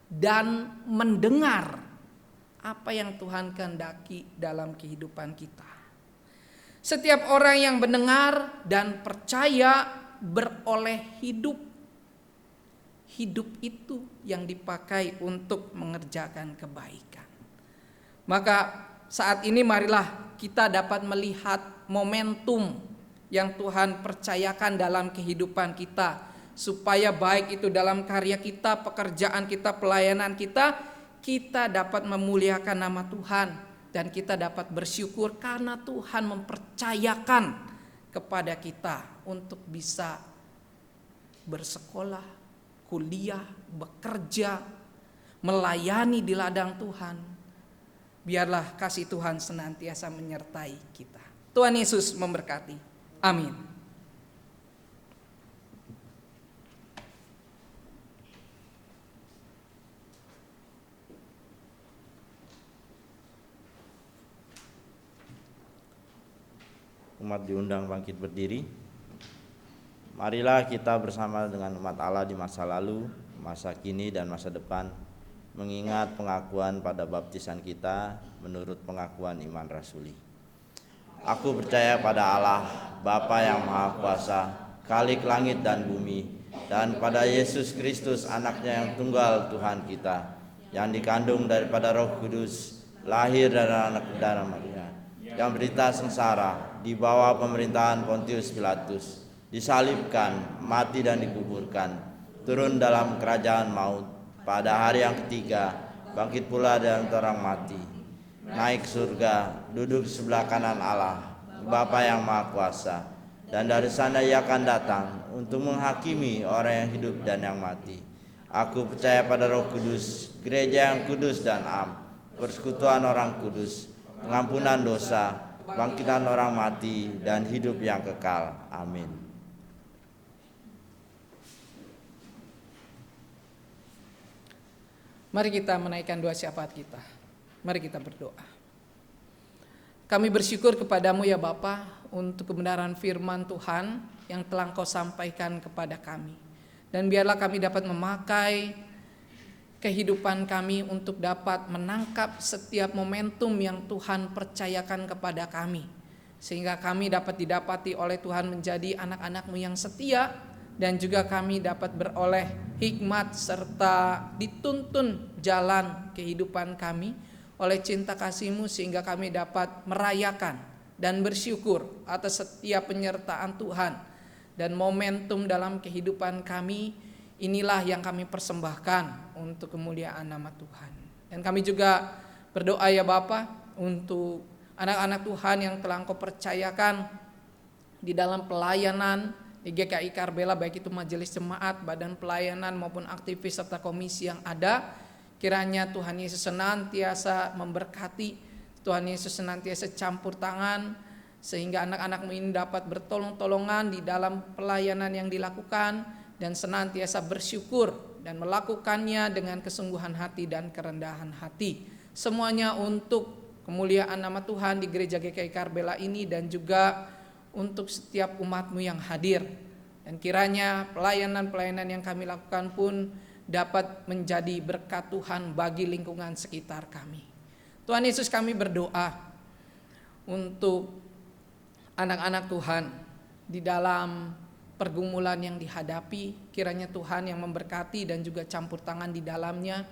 dan mendengar apa yang Tuhan kehendaki dalam kehidupan kita. Setiap orang yang mendengar dan percaya beroleh hidup. Hidup itu yang dipakai untuk mengerjakan kebaikan. Maka saat ini marilah kita dapat melihat momentum yang Tuhan percayakan dalam kehidupan kita, supaya baik itu dalam karya kita, pekerjaan kita, pelayanan kita, kita dapat memuliakan nama Tuhan. Dan kita dapat bersyukur karena Tuhan mempercayakan kepada kita untuk bisa bersekolah, kuliah, bekerja, melayani di ladang Tuhan. Biarlah kasih Tuhan senantiasa menyertai kita. Tuhan Yesus memberkati. Amin. Umat diundang bangkit berdiri. Marilah kita bersama dengan umat Allah di masa lalu, masa kini, dan masa depan mengingat pengakuan pada baptisan kita menurut pengakuan iman rasuli. Aku percaya pada Allah, Bapa yang Maha Kuasa, Khalik langit dan bumi, dan pada Yesus Kristus anaknya yang tunggal Tuhan kita, yang dikandung daripada Roh Kudus, lahir dari anak darah Maria, yang berita sengsara di bawah pemerintahan Pontius Pilatus, disalibkan, mati dan dikuburkan, turun dalam kerajaan maut, pada hari yang ketiga bangkit pula dari antara orang mati, naik surga, duduk sebelah kanan Allah, Bapa yang Maha Kuasa, dan dari sana ia akan datang untuk menghakimi orang yang hidup dan yang mati. Aku percaya pada Roh Kudus, gereja yang kudus dan am, persekutuan orang kudus, pengampunan dosa, bangkitan orang mati, dan hidup yang kekal. Amin. Mari kita menaikkan doa syafaat kita. Mari kita berdoa. Kami bersyukur kepadamu ya Bapa untuk kebenaran firman Tuhan yang telah Engkau sampaikan kepada kami. Dan biarlah kami dapat memakai kehidupan kami untuk dapat menangkap setiap momentum yang Tuhan percayakan kepada kami. Sehingga kami dapat didapati oleh Tuhan menjadi anak-anak-Mu yang setia, dan juga kami dapat beroleh hikmat serta dituntun jalan kehidupan kami oleh cinta kasih-Mu, sehingga kami dapat merayakan dan bersyukur atas setiap penyertaan Tuhan dan momentum dalam kehidupan kami. Inilah yang kami persembahkan untuk kemuliaan nama Tuhan. Dan kami juga berdoa ya Bapa untuk anak-anak Tuhan yang telah Engkau percayakan di dalam pelayanan di GKI Karbela, baik itu majelis jemaat, badan pelayanan maupun aktivis serta komisi yang ada. Kiranya Tuhan Yesus senantiasa memberkati, Tuhan Yesus senantiasa campur tangan, sehingga anak-anak-Mu ini dapat bertolong-tolongan di dalam pelayanan yang dilakukan, dan senantiasa bersyukur dan melakukannya dengan kesungguhan hati dan kerendahan hati. Semuanya untuk kemuliaan nama Tuhan di gereja GKI Karbela ini, dan juga untuk setiap umat-Mu yang hadir. Dan kiranya pelayanan-pelayanan yang kami lakukan pun dapat menjadi berkat Tuhan bagi lingkungan sekitar kami. Tuhan Yesus, kami berdoa untuk anak-anak Tuhan di dalam pergumulan yang dihadapi. Kiranya Tuhan yang memberkati dan juga campur tangan di dalamnya,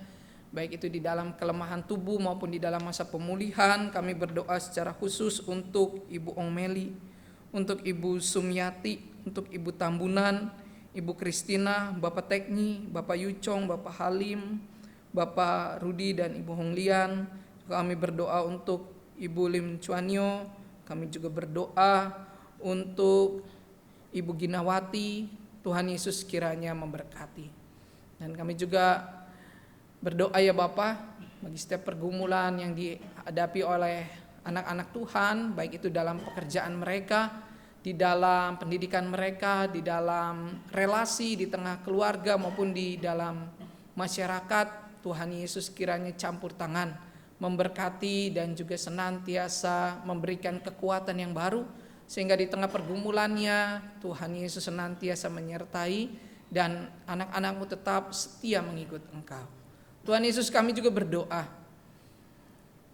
baik itu di dalam kelemahan tubuh maupun di dalam masa pemulihan. Kami berdoa secara khusus untuk Ibu Ong Meli, untuk Ibu Sumyati, untuk Ibu Tambunan, Ibu Kristina, Bapak Tekni, Bapak Yucong, Bapak Halim, Bapak Rudi, dan Ibu Honglian. Kami berdoa untuk Ibu Lim Chuanyo. Kami juga berdoa untuk Ibu Ginawati. Tuhan Yesus kiranya memberkati. Dan kami juga berdoa ya Bapa bagi setiap pergumulan yang dihadapi oleh anak-anak Tuhan, baik itu dalam pekerjaan mereka, di dalam pendidikan mereka, di dalam relasi di tengah keluarga maupun di dalam masyarakat. Tuhan Yesus kiranya campur tangan memberkati dan juga senantiasa memberikan kekuatan yang baru, sehingga di tengah pergumulannya Tuhan Yesus senantiasa menyertai dan anak-anak-Mu tetap setia mengikut Engkau. Tuhan Yesus, kami juga berdoa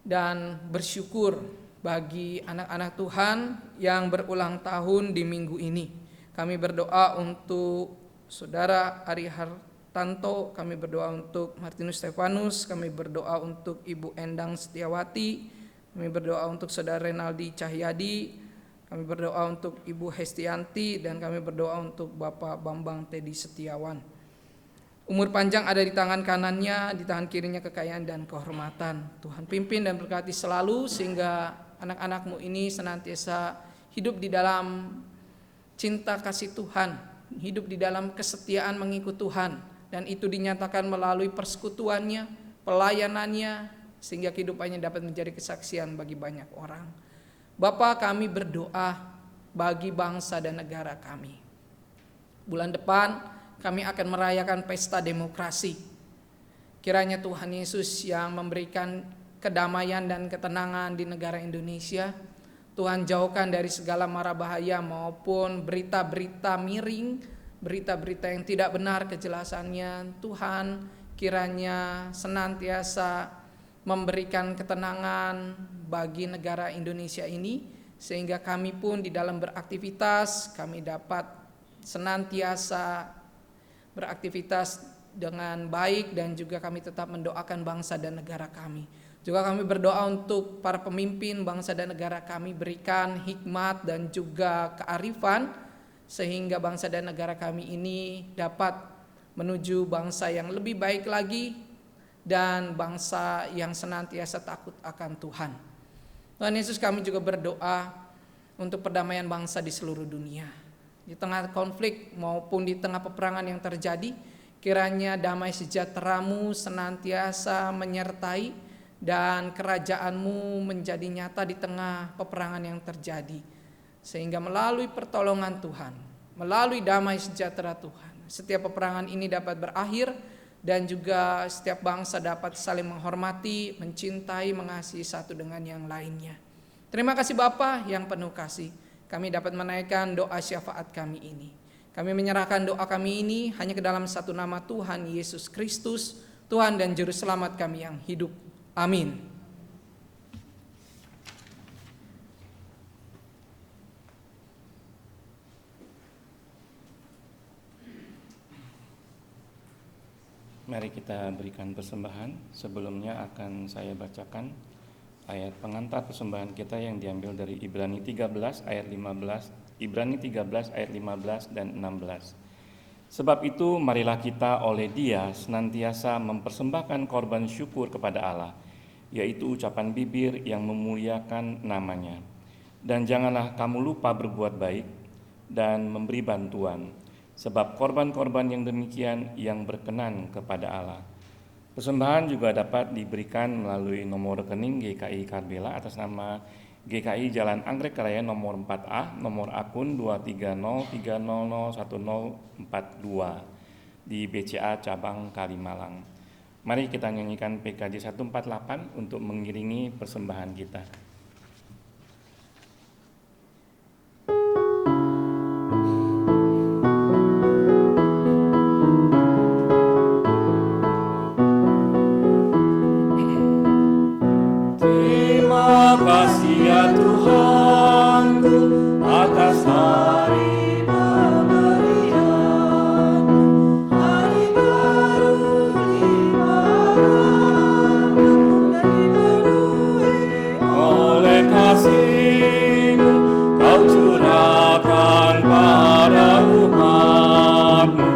dan bersyukur bagi anak-anak Tuhan yang berulang tahun di minggu ini. Kami berdoa untuk Saudara Ari Hartanto, kami berdoa untuk Martinus Stefanus, kami berdoa untuk Ibu Endang Setiawati, kami berdoa untuk Saudara Renaldi Cahyadi, kami berdoa untuk Ibu Hestianti, dan kami berdoa untuk Bapak Bambang Teddy Setiawan. Umur panjang ada di tangan kanannya, di tangan kirinya kekayaan dan kehormatan. Tuhan pimpin dan berkati selalu sehingga anak-anak-Mu ini senantiasa hidup di dalam cinta kasih Tuhan, hidup di dalam kesetiaan mengikut Tuhan, dan itu dinyatakan melalui persekutuannya, pelayanannya, sehingga kehidupannya dapat menjadi kesaksian bagi banyak orang. Bapa, kami berdoa bagi bangsa dan negara kami. Bulan depan kami akan merayakan pesta demokrasi. Kiranya Tuhan Yesus yang memberikan kedamaian dan ketenangan di negara Indonesia, Tuhan jauhkan dari segala mara bahaya maupun berita-berita miring, berita-berita yang tidak benar kejelasannya. Tuhan kiranya senantiasa memberikan ketenangan bagi negara Indonesia ini, sehingga kami pun di dalam beraktivitas kami dapat senantiasa beraktivitas dengan baik, dan juga kami tetap mendoakan bangsa dan negara kami. Juga kami berdoa untuk para pemimpin bangsa dan negara kami, berikan hikmat dan juga kearifan sehingga bangsa dan negara kami ini dapat menuju bangsa yang lebih baik lagi dan bangsa yang senantiasa takut akan Tuhan. Tuhan Yesus, kami juga berdoa untuk perdamaian bangsa di seluruh dunia. Di tengah konflik maupun di tengah peperangan yang terjadi, kiranya damai sejahtera-Mu senantiasa menyertai dan kerajaan-Mu menjadi nyata di tengah peperangan yang terjadi, sehingga melalui pertolongan Tuhan, melalui damai sejahtera Tuhan, setiap peperangan ini dapat berakhir dan juga setiap bangsa dapat saling menghormati, mencintai, mengasihi satu dengan yang lainnya. Terima kasih Bapa yang penuh kasih, kami dapat menaikkan doa syafaat kami ini. Kami menyerahkan doa kami ini hanya ke dalam satu nama Tuhan Yesus Kristus, Tuhan dan Juru Selamat kami yang hidup. Amin. Mari kita berikan persembahan. Sebelumnya akan saya bacakan ayat pengantar persembahan kita yang diambil dari Ibrani 13 ayat 15, Ibrani 13 ayat 15 dan 16. Sebab itu marilah kita oleh Dia senantiasa mempersembahkan korban syukur kepada Allah, yaitu ucapan bibir yang memuliakan namanya. Dan janganlah kamu lupa berbuat baik dan memberi bantuan, sebab korban-korban yang demikian yang berkenan kepada Allah. Persembahan juga dapat diberikan melalui nomor rekening GKI Karbela atas nama GKI Jalan Anggrek Raya nomor 4A, nomor akun 230301042 di BCA Cabang Kalimalang. Mari kita nyanyikan PKJ 148 untuk mengiringi persembahan kita. Terima kasih ya Tuhanku atas hari pemberian, hari baru oleh kasih-Mu Kau curahkan pada umat-Mu,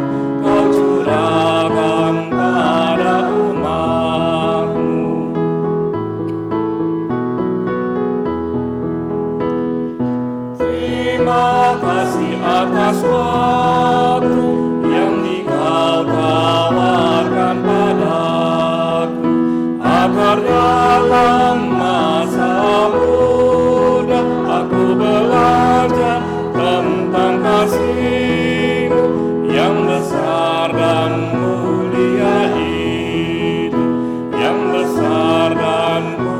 Kau curahkan pada umat-Mu. Terima kasih atas waktu yang Kau tawarkan padaku, agar dalam masa muda aku belajar tentang kasih-Mu yang besar dan mulia itu, yang besar dan mulia.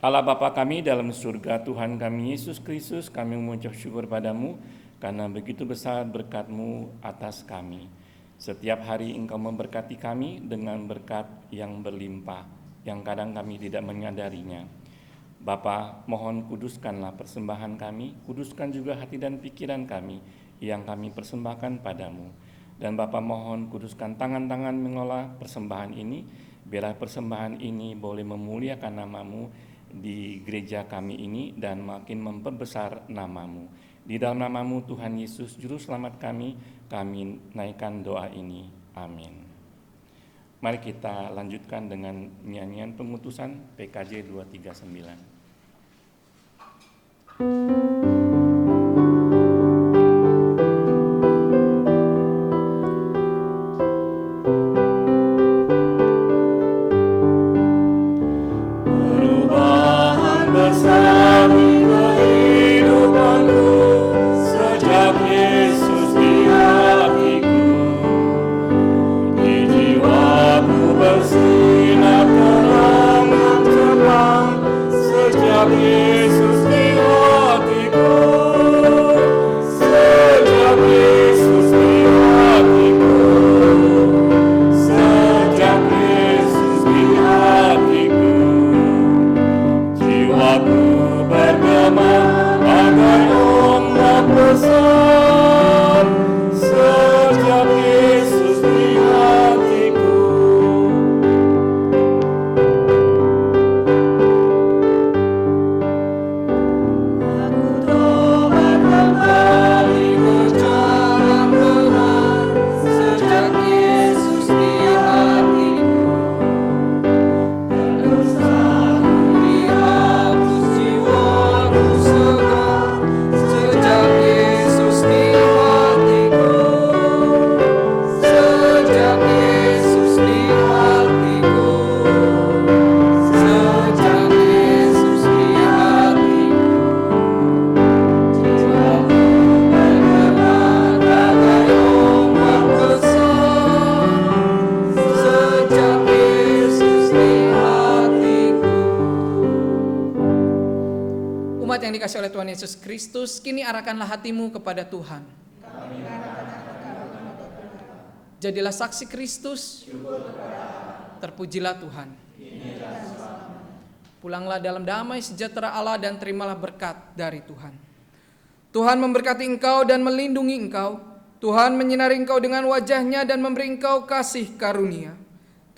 Allah Bapa kami dalam surga, Tuhan kami Yesus Kristus, kami mengucap syukur padamu karena begitu besar berkat-Mu atas kami. Setiap hari Engkau memberkati kami dengan berkat yang berlimpah, yang kadang kami tidak menyadarinya. Bapa, mohon kuduskanlah persembahan kami, kuduskan juga hati dan pikiran kami yang kami persembahkan padamu. Dan Bapa mohon kuduskan tangan-tangan mengolah persembahan ini, biarlah persembahan ini boleh memuliakan nama-Mu di gereja kami ini dan makin memperbesar nama-Mu. Di dalam nama-Mu Tuhan Yesus Juru Selamat kami naikkan doa ini. Amin. Mari kita lanjutkan dengan nyanyian pengutusan PKJ 239. Oleh Tuhan Yesus Kristus, kini arahkanlah hatimu kepada Tuhan. Jadilah saksi Kristus, terpujilah Tuhan. Pulanglah dalam damai sejahtera Allah dan terimalah berkat dari Tuhan. Tuhan memberkati engkau dan melindungi engkau. Tuhan menyinari engkau dengan wajah-Nya dan memberi engkau kasih karunia.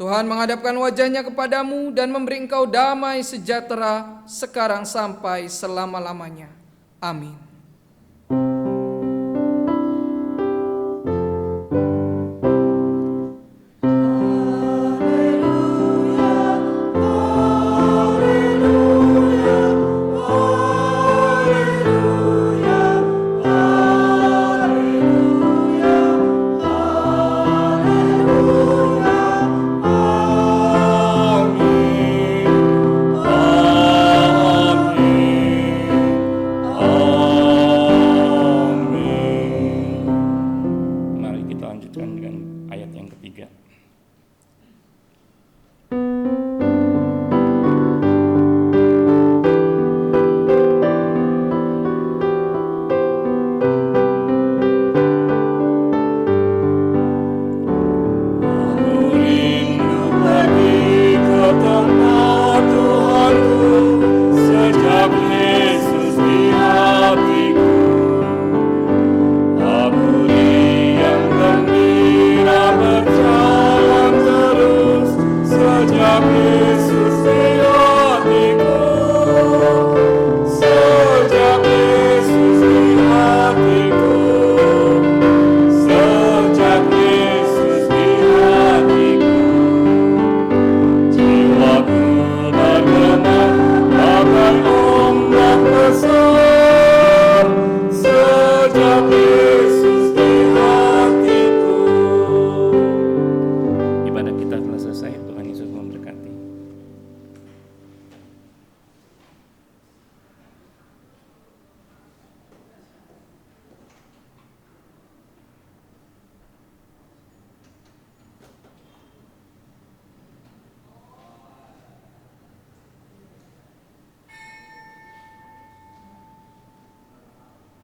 Tuhan menghadapkan wajah-Nya kepadamu dan memberi engkau damai sejahtera sekarang sampai selama-lamanya. Amin.